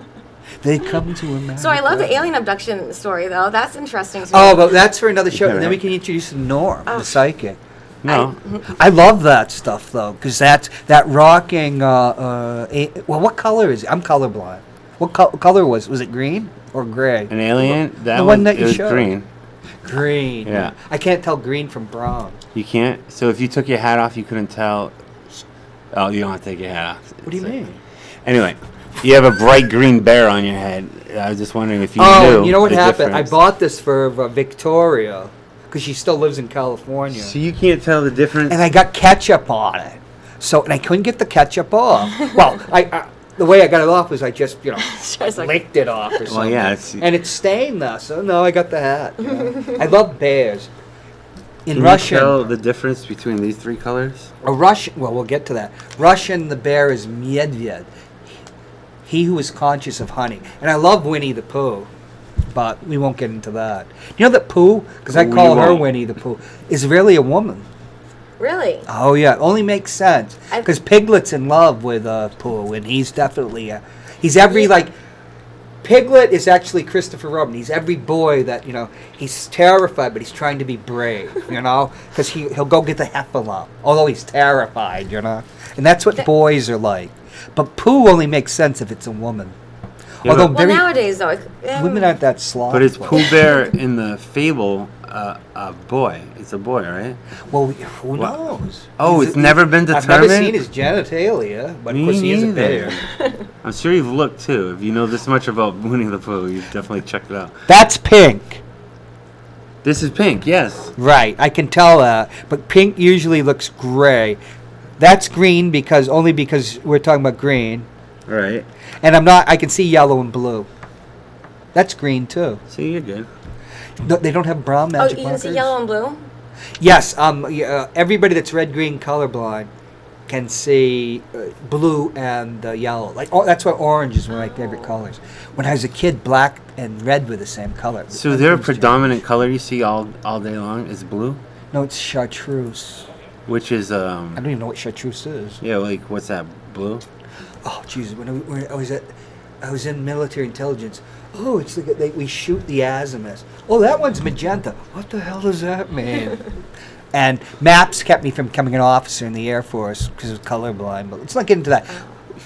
They come to America. So I love the alien abduction story, though. That's interesting to me. Oh, but that's for another show, and then Alright. we can introduce Norm, Oh. the psychic. No, I love that stuff though, because that rocking. Well, what color is it? I'm colorblind. What color was it? Green or gray? an alien. That The one one that you it was showed. green. Green. Yeah. I can't tell green from brown. You can't. So if you took your hat off, you couldn't tell. Oh, you don't have to take your hat off. What do you It's like- mean? Anyway, you have a bright green bear on your head. I was just wondering if you Oh, knew. you know what the happened? difference. I bought this for Victoria because she still lives in California, So you can't tell the difference. and I got ketchup on it. And I couldn't get the ketchup off. Well, the way I got it off was I just Just like- licked it off or something. yeah, it's- and it's stained now. So no, I got the hat. I love bears. In Can Russian, you tell the difference between these 3 colors? a Russian. Well, we'll get to that. Russian, the bear is Medved. He who is conscious of honey. And I love Winnie the Pooh, but we won't get into that. You know that Pooh, because I We call her won't. Winnie the Pooh, is really a woman. Really? Oh yeah, it only makes sense I- because Piglet's in love with Pooh, and he's definitely he's every like. Piglet is actually Christopher Robin. He's every boy that he's terrified, but he's trying to be brave. Because he'll go get the heffalump, although he's terrified. And that's what boys are like. But Pooh only makes sense if it's a woman. Yeah, Although but- Well, very nowadays, though. women aren't that slothful. But it's Pooh Bear in the fable, a boy. It's a boy, right? Well, who knows? Oh, it's never been I've never determined? seen his genitalia, but of Me course he is a neither. bear. I'm sure you've looked too. If you know this much about Winnie the Pooh, you've definitely checked it out. That's pink. This is pink, yes. Right, I can tell that. But pink usually looks gray. That's green because we're talking about green. Right. And I can see yellow and blue. That's green too. See, you're good. No, they don't have brown Oh, magic you can markers? see yellow and blue? Yes, everybody that's red-green colorblind can see blue and yellow. That's why orange is one of my favorite colors. When I was a kid, black and red were the same color. So is there a predominant color you see all day long is blue? No, it's chartreuse. Which is, I don't even know what chartreuse is. yeah, like, what's that, blue? Oh, Jesus, when I was at I was in military intelligence. Oh, it's we shoot the azimuth. Oh, that one's magenta. What the hell does that mean? And maps kept me from becoming an officer in the Air Force because I was colorblind. But let's not get into that.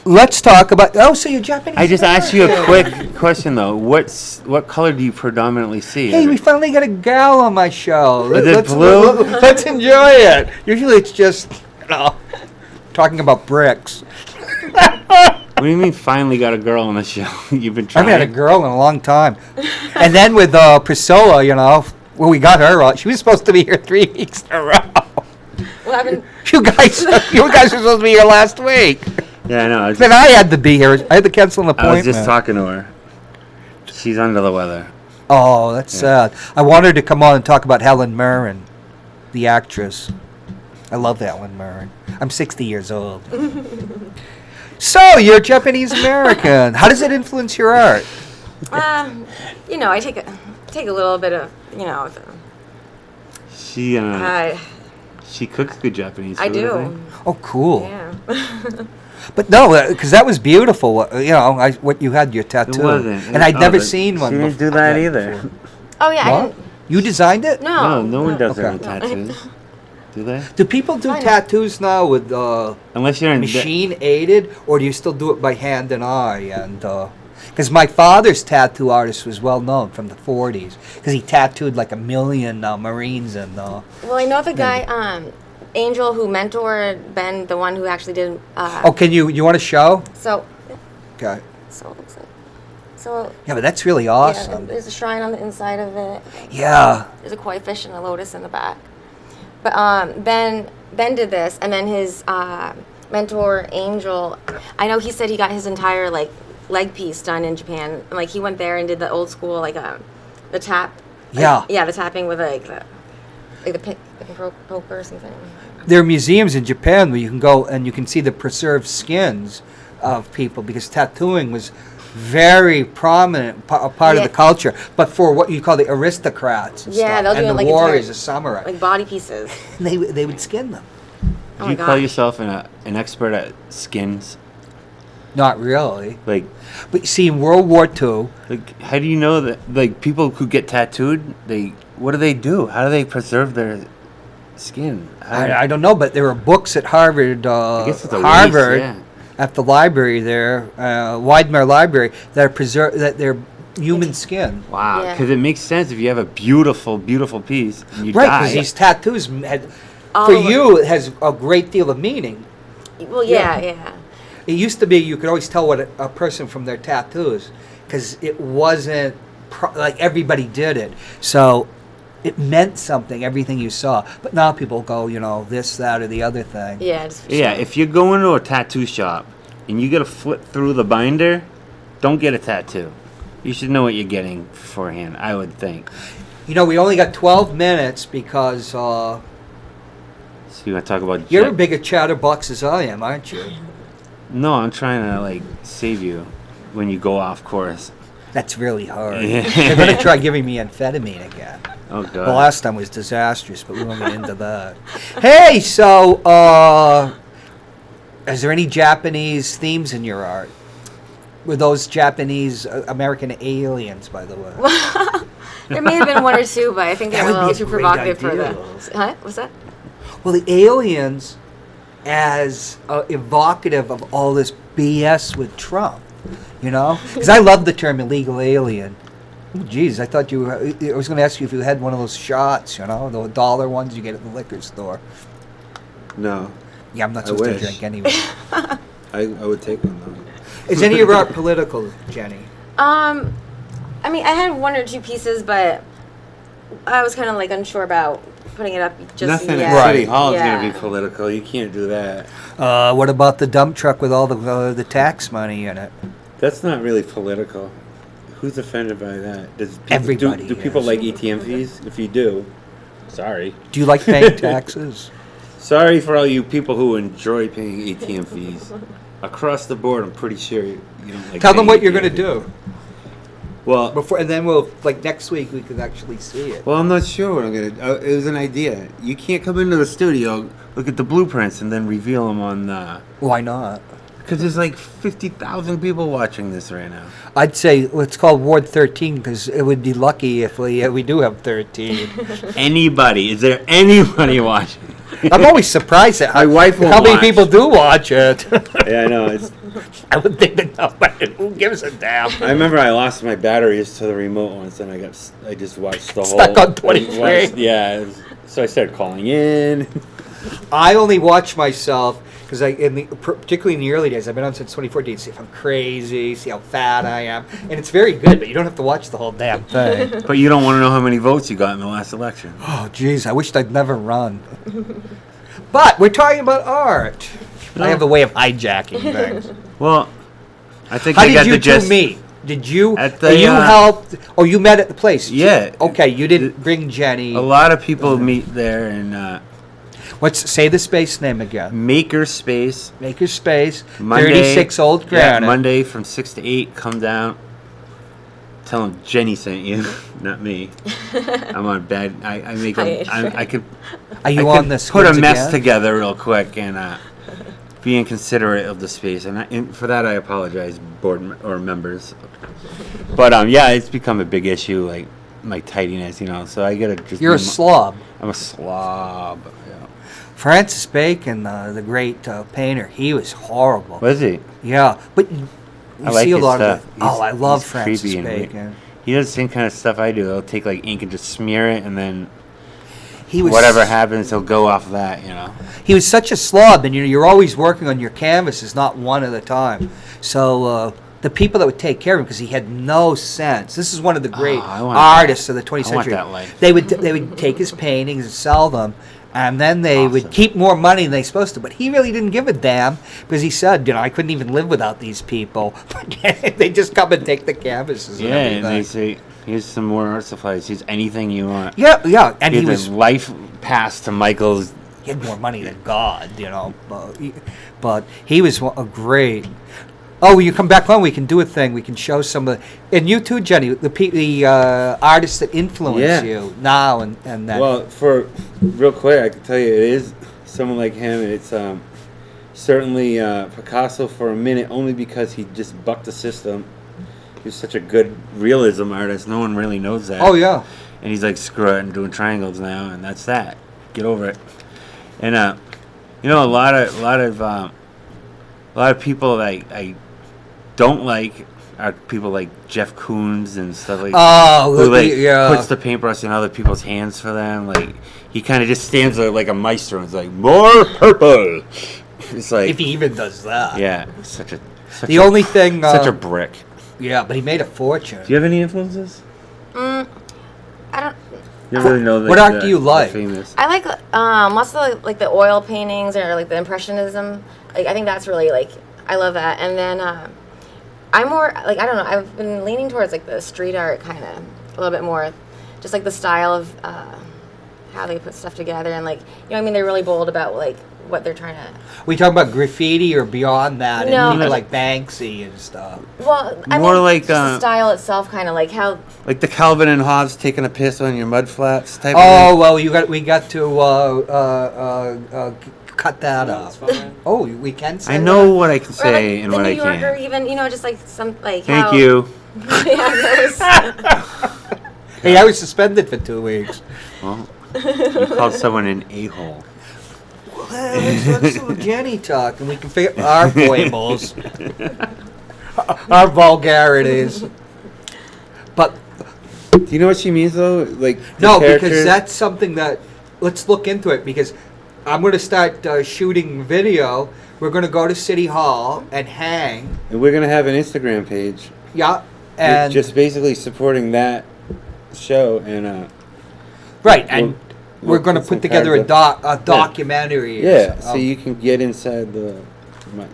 Let's talk about. Oh, so you're Japanese. I just asked you a quick question though. What color do you predominantly see? Hey, we finally got a gal on my show. Is it blue? Let's enjoy it. Usually it's just, talking about bricks. What do you mean finally got a girl on the show? You've been trying. I haven't had a girl in a long time. And then with Priscilla, when we got her on, she was supposed to be here 3 weeks in a row. What happened? You guys were supposed to be here last week. Yeah, I know. Then I had to be here. I had to cancel an appointment. I was just talking to her. She's under the weather. Oh, that's sad. I wanted her to come on and talk about Helen Mirren, the actress. I love Helen Mirren. I'm 60 years old. So, you're Japanese American. How does it influence your art? I take a little bit of, She cooks good Japanese food. I do. Oh, cool. Yeah. But no, because that was beautiful. What you had your tattoo. It wasn't. And I'd never seen one. She didn't do that either. Oh yeah. What? You designed it? No one does their own Okay. tattoos. Do they? Do people do tattoos now with Unless you're in machine aided, or do you still do it by hand and eye? And because my father's tattoo artist was well known from the 40s, because he tattooed like 1 million Marines and. Well, I know the guy, Angel, who mentored Ben, the one who actually did. Can you want to show? So. Okay. So it looks like. So. Yeah, but that's really awesome. Yeah, there's a shrine on the inside of it. Yeah. There's a koi fish and a lotus in the back. But Ben did this, and then his mentor Angel, I know he said he got his entire leg piece done in Japan. Like he went there and did the old school the tap. Yeah. The tapping with the poker or something. There are museums in Japan where you can go and you can see the preserved skins of people, because tattooing was very prominent part of the culture, but for what you call the aristocrats and stuff, they'll do and it the warriors, the samurai, like body pieces. they would skin them. Do you call yourself an expert at skins? Not really. But see, in World War II, how do you know that? People who get tattooed, what do they do? How do they preserve their skin? I don't know, but there were books at Harvard. I guess it's a Harvard. waste, yeah. At the library there, Weidmar Library, that they're human skin. Wow, because it makes sense if you have a beautiful, beautiful piece and you right, die. because these tattoos for you, it has a great deal of meaning. Well, yeah. It used to be you could always tell what a person from their tattoos, because it wasn't like everybody did it. So it meant something, everything you saw. But now people go, this, that, or the other thing. Yeah. If you go into a tattoo shop and you got to flip through the binder, don't get a tattoo. You should know what you're getting beforehand, I would think. We only got 12 minutes because So you want to talk about... you're as big a chatterbox as I am, aren't you? No, I'm trying to, save you when you go off course. That's really hard. They're going to try giving me amphetamine again. Oh, God. The last time was disastrous, but we won't get into that. Hey, so, is there any Japanese themes in your art? Were those Japanese American aliens, by the way? There may have been one or two, but I think they were a little too provocative for idea. Huh? What's that? Well, the aliens as evocative of all this BS with Trump, Because I love the term illegal alien. Oh, geez, I thought I was going to ask you if you had one of those shots, the $1 ones you get at the liquor store. No. Yeah, I'm not supposed to drink anyway. I would take one, though. Is any of your art political, Jenny? I mean, I had one or two pieces, but I was kind of unsure about putting it up just Nothing yet. at City Hall is Yeah. going to be political. You can't do that. What about the dump truck with all the tax money in it? That's not really political. Who's offended by that? Everybody Do people is. like ATM fees? If you do, sorry. Do you like paying taxes? Sorry for all you people who enjoy paying ATM fees. Across the board, I'm pretty sure you don't like Tell them paying what you're ATM going to fees. do. Well, And then we'll, next week, we can actually see it. I'm not sure what I'm going to do. It was an idea. You can't come into the studio, look at the blueprints, and then reveal them on Why not? Because there's like 50,000 people watching this right now. I'd say it's called Ward 13 because it would be lucky if we do have 13. Anybody? Is there anybody watching? I'm always surprised at My wife won't how many watch. people do watch it. Yeah, I know. It's. I would think that nobody, who gives a damn? I remember I lost my batteries to the remote once, and I just watched the whole. Stuck on 23. Yeah, so I started calling in. I only watch myself because particularly in the early days, I've been on since 2014. See if I'm crazy, see how fat I am, and it's very good. But you don't have to watch the whole damn thing. But you don't want to know how many votes you got in the last election. Oh, jeez, I wished I'd never run. But we're talking about art. I have a way of hijacking things. Well, I think How I got did you the gist. two meet? Did you? At the, you helped? Oh, you met at the place. Yeah. Okay, you didn't bring Jenny. A lot of people meet there, and Let's say the space name again. Makerspace. Makerspace. Monday, 36 Old Granite. Yeah, Monday from 6 to 8. Come down. Tell them Jenny sent you, not me. I'm on bad. I make them. I could. Are you I on could this? put a mess together real quick and be inconsiderate of the space, and for that I apologize, board or members. But yeah, it's become a big issue, like my tidiness, So I gotta just. You're a slob. I'm a slob. Yeah. Francis Bacon, the great painter, he was horrible. Was he? Yeah, but you I like see a his lot stuff. of it. Oh, I love he's Francis creepy and Bacon. He does the same kind of stuff I do. He'll take like ink and just smear it, and then He was whatever happens, he'll go off that. He was such a slob, and you're always working on your canvases, not one at a time. So the people that would take care of him, because he had no sense. This is one of the great artists of the 20th I want century. that life. They would take his paintings and sell them, and then they would keep more money than they supposed to. But he really didn't give a damn, because he said, I couldn't even live without these people. They just come and take the canvases. Yeah, and and they everything. say, here's some more art supplies. Here's anything you want. Yeah, and he Here's was. a life pass to Michael's. He had more money than God, but he was a great. Oh, when you come back on, we can do a thing. We can show some of, and you too, Jenny, the artists that influence you now and then. Well, for real quick, I can tell you, it is someone like him. And it's certainly Picasso for a minute, only because he just bucked the system. He was such a good realism artist. No one really knows that. Oh yeah. And he's like, screw it, I'm doing triangles now, and that's that. Get over it. And a lot of people I don't like are people like Jeff Koons and stuff like who puts the paintbrush in other people's hands for them. Like he kind of just stands there like a maestro and is like, more purple. It's like, if he even does that. Yeah, such a brick. Yeah, but he made a fortune. Do you have any influences? I don't. You don't really know what art do you like? Famous. I like lots of like the oil paintings or like the impressionism. Like I think that's really I love that. And then I'm more I don't know. I've been leaning towards the street art kind of a little bit more, just the style of how they put stuff together and they're really bold about what they're trying to. We talking about graffiti or beyond that? No, and people like Banksy and stuff. Well, I more mean, just the style itself, kind of how. Like the Calvin and Hobbes taking a piss on your mud flats type. Oh of well, we got to cut that up. Oh, we can say. I know that? what I can say and what I can't. Or even just some Thank how, you. Hey, I was suspended for 2 weeks. Well, you called someone an a-hole. Well, let's do Jenny talk, and we can figure our foibles, our vulgarities. But do you know what she means though? No, because that's something that let's look into it. Because I'm going to start shooting video. We're going to go to City Hall and hang. And we're going to have an Instagram page. Yeah, and just basically supporting that show and. Right, and we're going to put together a documentary. Yeah, so you can get inside the.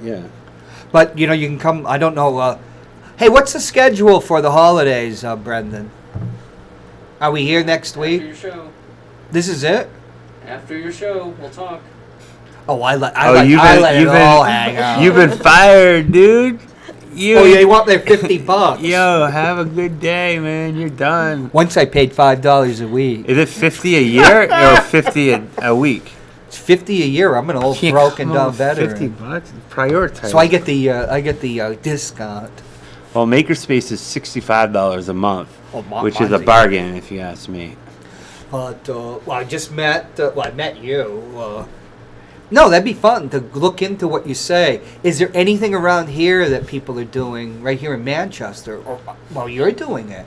Yeah. But you can come. I don't know. Hey, what's the schedule for the holidays, Brendan? Are we here next week? After your show. This is it. After your show, we'll talk. Oh, I let it all hang out. You've been fired, dude. They want their $50. Yo, have a good day, man. You're done. Once I paid $5 a week. Is it $50 a year or $50 a week? It's $50 a year. I'm an old Can't broken come down up with veteran. $50. Prioritize. So I get the discount. Well, Makerspace is $65 a month, Oh, which is mine's a a bargain if you ask me. But I just met. I met you. No, that'd be fun to look into what you say. Is there anything around here that people are doing right here in Manchester? Or well, you're doing it.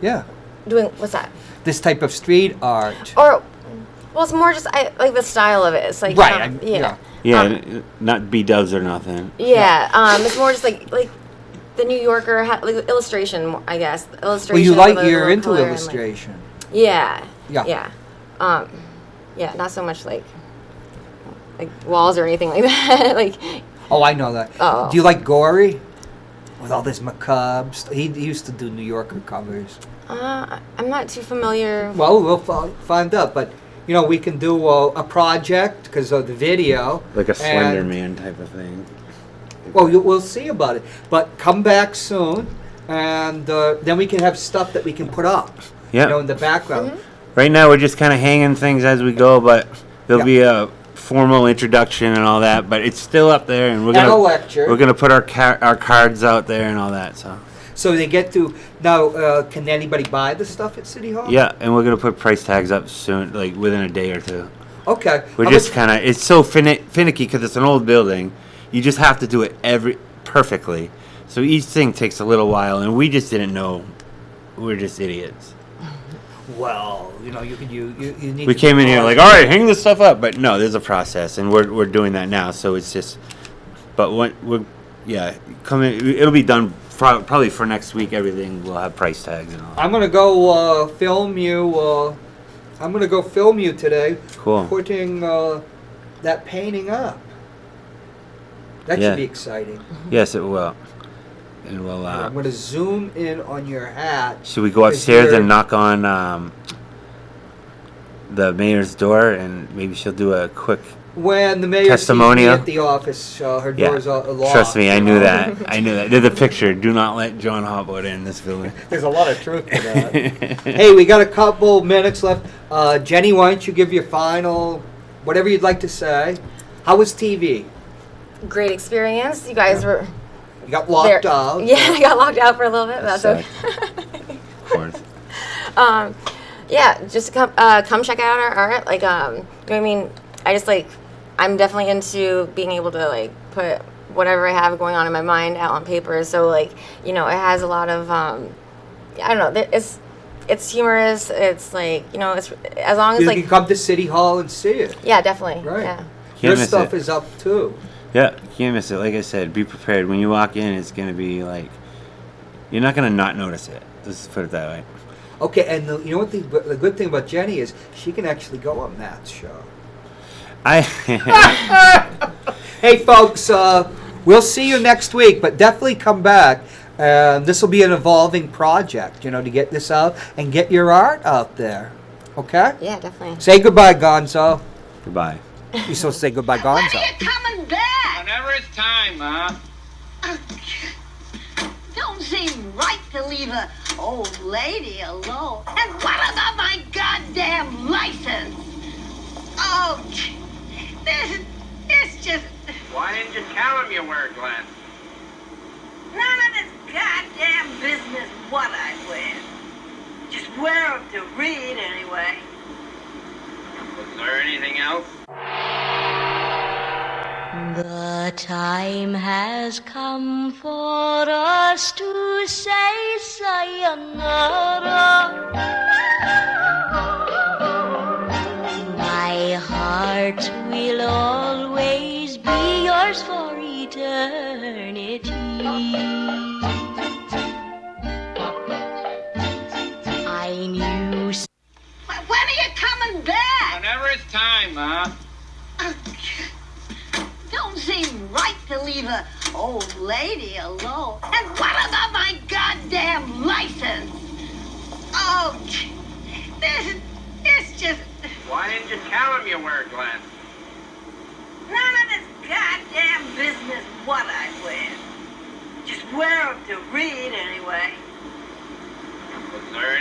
Yeah. Doing what's that? This type of street art. Or, well, it's more just I like the style of it. It's like Right, yeah. Yeah, not B-dubs or nothing. Yeah, it's more just like the New Yorker like illustration, I guess. Illustration. Well, you with a you're little into color and, illustration. yeah. Yeah. Yeah, not so much like walls or anything like that. Like. Oh, I know that. Oh. Do you like gory? With all this macabre stuff. He used to do New Yorker covers. I'm not too familiar. Well, we'll find out, but you know, we can do a project because of the video. Like a Slender and- Man type of thing. Well, we'll see about it. But come back soon, and then we can have stuff that we can put up. Yeah. You know, in the background. Right now, we're just kind of hanging things as we go, but there'll be a formal introduction and all that. But it's still up there, and we're And gonna a lecture. We're gonna put our cards out there and all that. So they get to now. Can anybody buy the stuff at City Hall? Yeah, and we're gonna put price tags up soon, like within a day or two. Okay. We're How just much- kind of, it's so finicky because it's an old building. You just have to do it perfectly. So each thing takes a little while, and we just didn't know. We're just idiots. Well, you know, you need. We to came in be here like, all right, hang this stuff up, but no, there's a process, and we're doing that now. So it's just, but come in. It'll be done probably for next week. Everything will have price tags and all. I'm gonna go film you. I'm gonna go film you today. Cool. Putting that painting up. That Yeah. should be exciting. Yes, it will. And we'll. I'm gonna zoom in on your hat. Should we go upstairs and knock on the mayor's door, and maybe she'll do a quick When the mayor sees me testimonial? at the office, her door's locked. Trust me, I you knew know? that. I knew that. There's a picture. Do not let Jon Hopwood in this building. There's a lot of truth to that. Hey, we got a couple minutes left. Jenny, why don't you give your final, whatever you'd like to say. How was TV? Great experience. You guys were. You got locked out. Yeah, I got locked out for a little bit. But that's okay. Of course. Yeah, just come check out our art. Like, you know what I mean? I'm definitely into being able to like put whatever I have going on in my mind out on paper. So like, you know, it has a lot of, I don't know. It's humorous. It's like, you know, it's as long as You like. can come to City Hall and see it. Yeah, definitely. Right. Yeah. Your miss stuff it. is up too. Yeah, you can't miss it. Like I said, be prepared. When you walk in, it's going to be like, you're not going to not notice it. Let's put it that way. Okay, and you know what the good thing about Jenny is she can actually go on Matt's show. Hey, folks, we'll see you next week, but definitely come back. This will be an evolving project, you know, to get this out and get your art out there. Okay? Yeah, definitely. Say goodbye, Gonzo. Goodbye. You're supposed to say goodbye, Gonzo. When are you coming back? Whenever it's time, Ma. Don't seem right to leave a old lady alone. And what about my goddamn license? Oh, this just... Why didn't you tell him you were, Glenn? None of this goddamn business what I wear. Just wear them to read anyway. Was there anything else? The time has come for us to say sayonara. My heart will always be yours for eternity. I knew. When are you coming back? Whenever it's time, Ma. Don't seem right to leave a old lady alone. And what about my goddamn license? Oh, this just... Why didn't you tell him you were, Glenn? None of this goddamn business what I wear. Just wear them to read anyway.